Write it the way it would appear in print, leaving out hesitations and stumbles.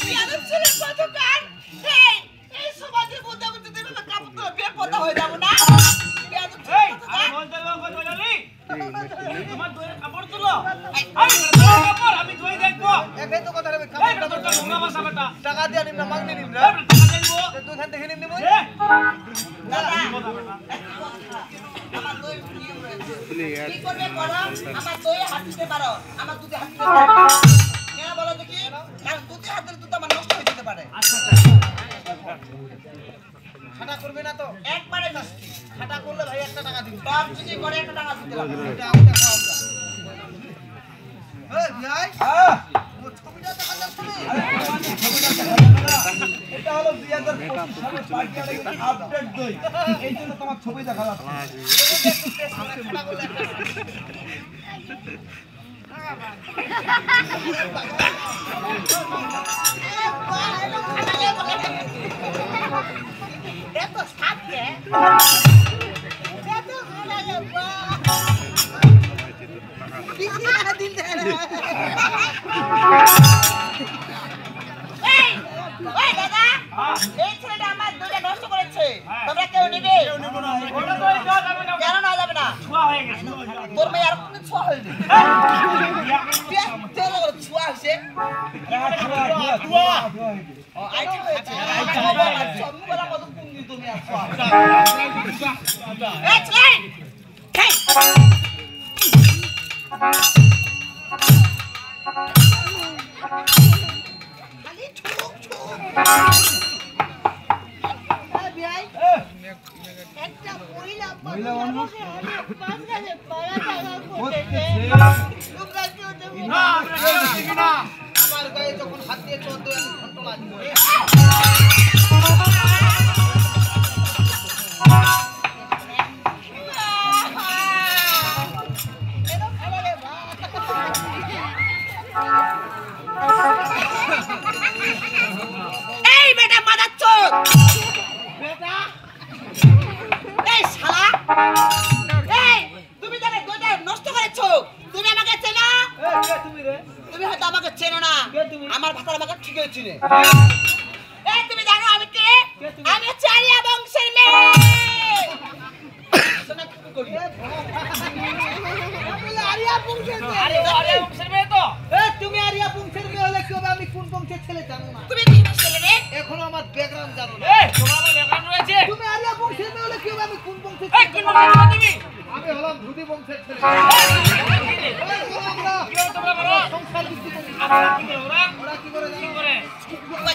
বিয়াদব ছেলে কত কার এই এই সমাজের মধ্যে আমি যদি এভাবে কাপড় তুলে বের পড়া হয়ে যাব না বিয়াদব ছেলে কত কার আমি বলতে লোক বলালি তোমার দইয়ের কাপড় তুলো আমি কাপড় আমি দই দেখবো একাই তো কথা রে কাপড় তোর নোংরা ভাষা বেটা টাকা দিয়ে নিম না মাগনি নিম রে টাকা দেবো তুই খান দেখে নিম নিম দাদা আমার দই কি হয়েছে কি করবে করো আমার দই হাত দিতে পারো আমার দুধে হাত দিতে পারো কেন বলো দেখি কারণ দুধে হাত দিলে দুধ আমার নষ্ট হয়ে যেতে পারে আচ্ছা খাটা করবে না তো একবারে মিষ্টি খাটা করলে ভাই 1 টাকা দিবি সব যদি করে 1 টাকা দিতে লাগবে এটা খাওয়া এই ভাই হ্যাঁ ও ছবিটা দেখা যাচ্ছে না এটা হলো 2025 সালের পার্টি আপডেট দই এই জন্য তোমার ছবি দেখা যাচ্ছে খাটা করলে এত সাথে এত ভালো লাগবে কিসিনা দিল দে এই ওই দাদা এই ছেলেটা আমার দুধে নষ্ট করেছে তোমরা কেউ নিবে ওটা তো এই দাও যাবে না কেন না যাবে না ছোয়া হয়ে গেছে তোর মেয়ে আর কোন ছোয়া হয়নি চলো ছোয়া হইছে ও আইটি হয়েছে সবই বলা কত পুঙ্গি তুমি আর ছোয়া এই ছেলে এই খালি ঠুক ঠুক বিআই একটা মহিলা মানুষ বাংলাদেশে পাড়া জায়গা করতেছে তোমরা কেউ দেবো না ঠিক না আমার গায়ে যখন হাত দিয়ে চোদ দেয় আমি ঘন্টা লাগবে এই বেটা মাদারচোদ বেটা এই শালা এই তুমি জানো দুইটা নষ্ট করেছো তুমি আমাকে চেনো কে তুমি রে তুমি হয়তো আমাকে চেনো না কে তুমি? আমার ভাষা আমাকে ঠিকই চিনে এই তুমি জানো আমি কে আমি চারিয়া বংশের মেয়ে শোনা কি করি আমি আরিয়া বংশের মেয়ে আরে আরে বংশের মেয়ে তো এই তুমি আরিয়া বংশের মেয়ে হলে কি হবে আমি কোন বংশের ছেলে জানো না তুমি কি ছেলে রে এখনো আমার ব্যাকগ্রাউন্ড জানো না এই তোমার আমার ব্যাকগ্রাউন্ড রয়েছে তুমি আরিয়া বংশের মেয়ে হলে কি হবে আমি কোন বংশের এই ছেলে কোন বংশের তুমি আমি হলাম ধুতি বংশের ছেলে কি তোমরা করো সংসার বৃদ্ধি করি আমরা কি করো ওরা ওরা কি করে কি জানো করে ওই